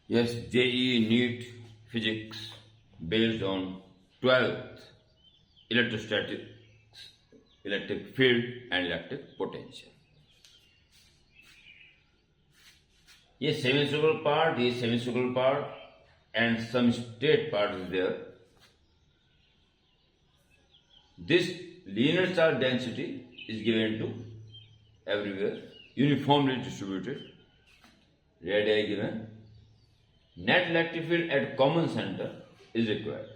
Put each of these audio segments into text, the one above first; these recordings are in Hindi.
Yes, JEE NEET Physics based on 12th electrostatics, electric field and electric potential. ये semicircular part, ये semicircular part and some state part is there. This linear charge density is given to everywhere, uniformly distributed. Radii given. Net electric field at common center is required.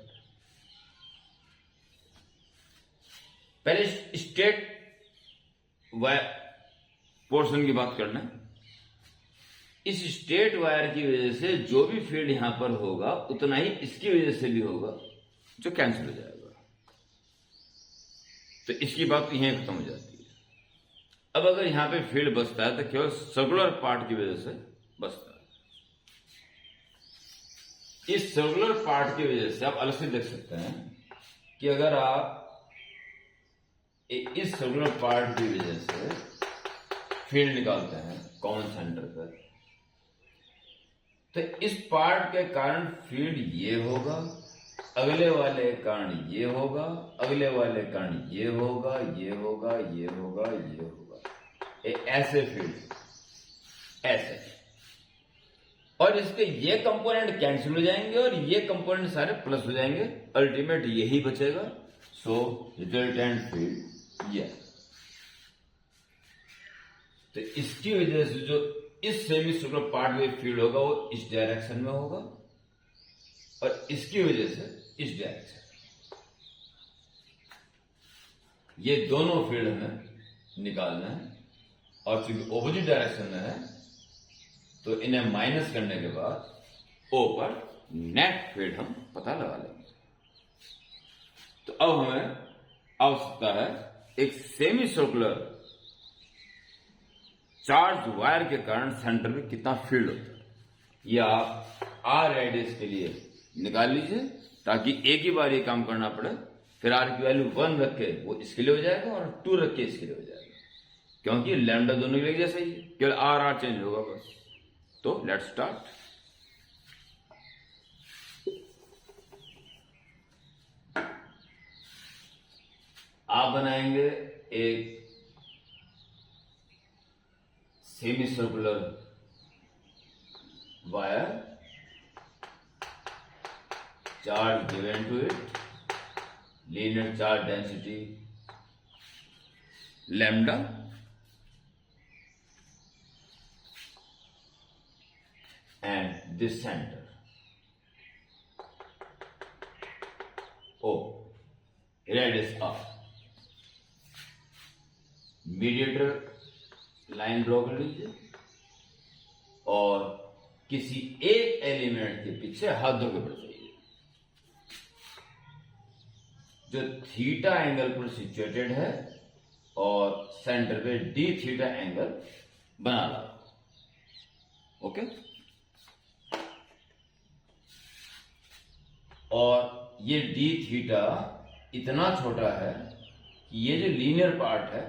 पहले स्टेट वायर पोर्शन की बात करना है. इस स्टेट वायर की वजह से जो भी फील्ड यहां पर होगा उतना ही इसकी वजह से भी होगा, जो कैंसिल हो जाएगा. तो इसकी बात यहीं खत्म हो जाती है. अब अगर यहां पे फील्ड बचता है तो केवल सर्कुलर पार्ट की वजह से बचता है. इस सर्कुलर पार्ट की वजह से आप अलग से देख सकते हैं कि अगर आप इस सर्कुलर पार्ट की वजह से फील्ड निकालते हैं कॉमन सेंटर पर, तो इस पार्ट के कारण फील्ड ये होगा, अगले वाले कारण ये होगा, अगले वाले कारण ये होगा, ये होगा, ये होगा, ये होगा. ऐसे फील्ड ऐसे, और इसके ये कंपोनेंट कैंसिल हो जाएंगे और ये कंपोनेंट सारे प्लस हो जाएंगे. अल्टीमेट यही बचेगा. सो रिजल्टेंट फील्ड ये. तो इसकी वजह से जो इस सेमी सर्कुलर पार्ट में फील्ड होगा वो इस डायरेक्शन में होगा और इसकी वजह से इस डायरेक्शन. ये दोनों फील्ड हमें निकालना है और चूंकि ऑपोजिट डायरेक्शन में है तो इन्हें माइनस करने के बाद ओ पर नेट फील्ड हम पता लगा लेंगे. तो अब हमें आवश्यकता है एक सेमी सर्कुलर चार्ज वायर के कारण सेंटर में कितना फील्ड होता है. ये आप आर रेडियस के लिए निकाल लीजिए ताकि एक ही बार ये काम करना पड़े. फिर आर की वैल्यू 1 रख के वो इसके लिए हो जाएगा और 2 रख के इसके लिए हो जाएगा, क्योंकि लैम्डा दोनों के लिए जैसा ही है, केवल आर चेंज होगा बस. तो लेट्स स्टार्ट. आप बनाएंगे एक semi circular wire, charge given to it, linear charge density lambda, and this center O, radius R. Mediator line draw कर लीजिए और किसी एक एलिमेंट के पीछे हाथ धो के बढ़ जाइए जो थीटा एंगल पर सिचुएटेड है और सेंटर पे डी थीटा एंगल बना रहा. ओके. और ये डी थीटा इतना छोटा है कि ये जो लीनियर पार्ट है,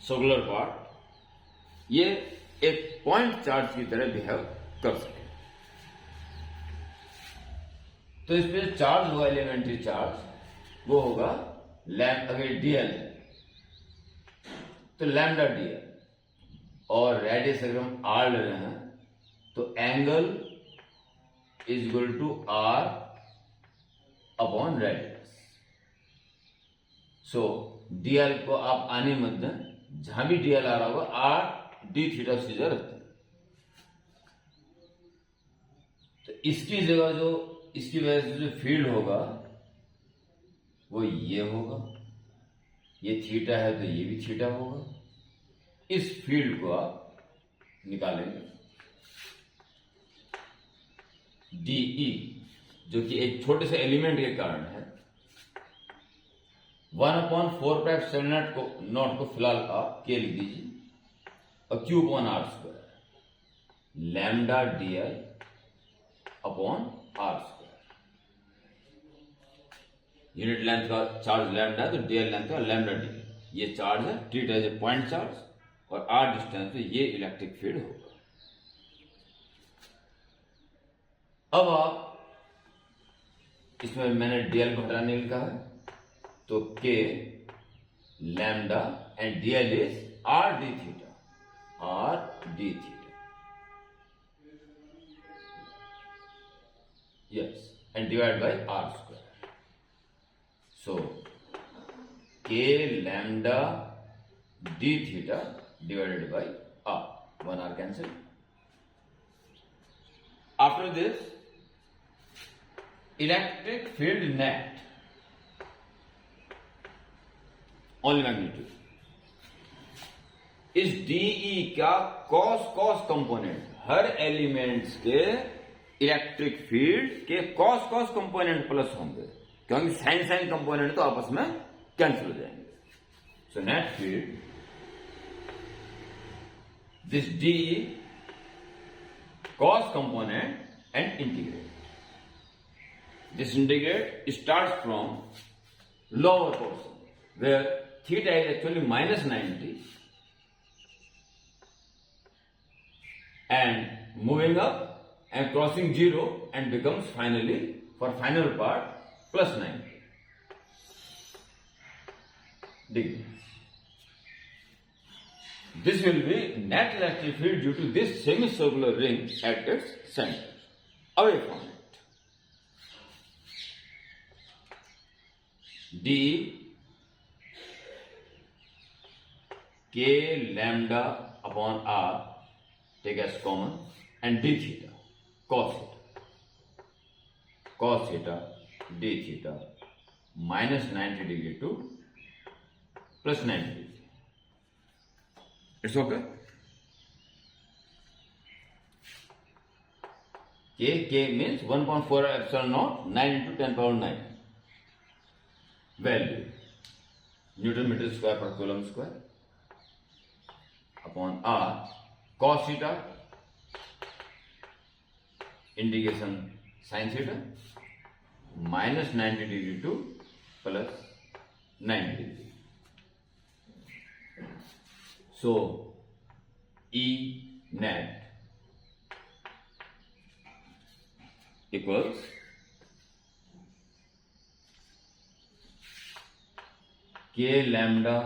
सर्कुलर पार्ट, ये एक पॉइंट चार्ज की तरह बिहेव कर सके. तो इस पे चार्ज हुआ एलिमेंट्री चार्ज वो होगा अगर डीएल है तो लैम्डा डीएल, और रेडियस अगर हम आर ले रहे हैं तो angle is equal to R upon radius. So DL को आप आने मत दें, जहां भी डीएल आ रहा होगा आर डी थीटा सीधा रखते हैं. तो इसकी जगह जो इसकी वजह से जो फील्ड होगा वो ये होगा. ये थीटा है तो ये भी थीटा होगा. इस फील्ड को आप निकालेंगे डीई, जो कि एक छोटे से एलिमेंट के कारण है. 1/4π नॉट को फिलहाल आप के लिख दीजिए और Q upon R square, lambda DL upon R square. Unit length का चार्ज लैम्डा है तो डीएल लेंथ का लैम्डा डीएल. ये चार्ज है, treat as a point charge, और आर डिस्टेंस पे ये इलेक्ट्रिक फील्ड होगा. अब आप इसमें मैंने डीएल को हटाने लिखा है, तो K lambda and DL is R D theta, R D theta, yes, and divide by R square. So K lambda D theta divided by r. 1 r cancel. After this, electric field net, only magnitude, इस DE का cos कंपोनेंट, हर एलिमेंट्स के इलेक्ट्रिक फील्ड के cos कंपोनेंट प्लस होंगे, क्योंकि साइन कंपोनेंट तो आपस में कैंसिल हो जाएंगे. So net field, this DE cos component and integrate. This integrate starts from lower portion where theta is actually minus 90 and moving up and crossing 0 and becomes finally for final part plus 90 degrees. This will be net electric field due to this semicircular ring at its center, away from it. D K lambda upon R, take as common, and D theta, cos theta, D theta, minus 90 degree to plus 90 degree. It's okay. K means 1.4 epsilon naught 9 into 10 power 9 value, Newton meter square per coulomb square, upon R cos theta integration sin theta minus 90 degree to plus 90 degree. So E net equals K lambda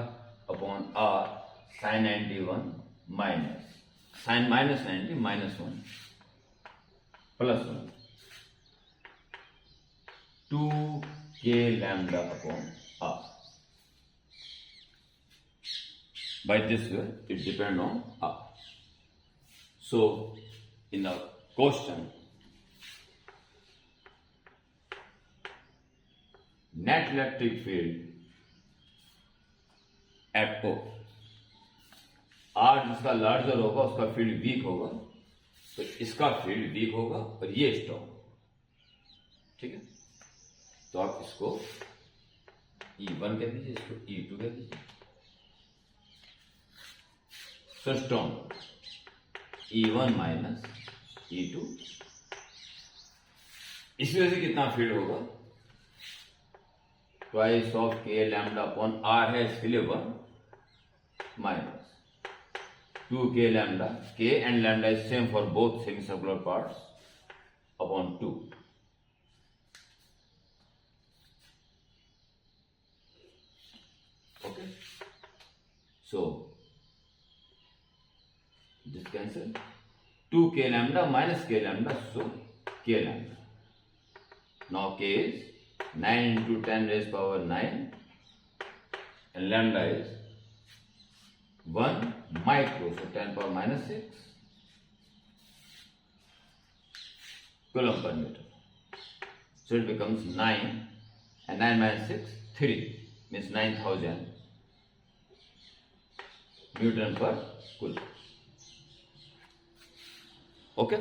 upon R sin 91 minus sin minus 90 minus 1 plus 1 2 K lambda upon R. By this way, it depends on R. So, in the question, net electric field at O, R जिसका लार्जर होगा उसका फील्ड वीक होगा, तो इसका फील्ड वीक होगा और ये स्ट्रॉन्ग. ठीक है, तो आप इसको E1 कह दीजिए, इसको E2 कह दीजिए. So strong E1 minus E2. इस वजह से कितना फील्ड होगा? ट्वाइस ऑफ के लैम्डा अपॉन आर है, इसके लिए 1 माइनस 2 के लैम्डा. के and lambda is same for both semi circular parts upon 2. Okay, so this cancel. 2 k lambda minus k lambda, so k lambda. Now k is 9 into 10 raised power 9 and lambda is 1 micro, so 10 power minus 6 coulomb per meter. So it becomes 9 and 9 minus 6, 3 means 9000 Newton per coulomb. Okay.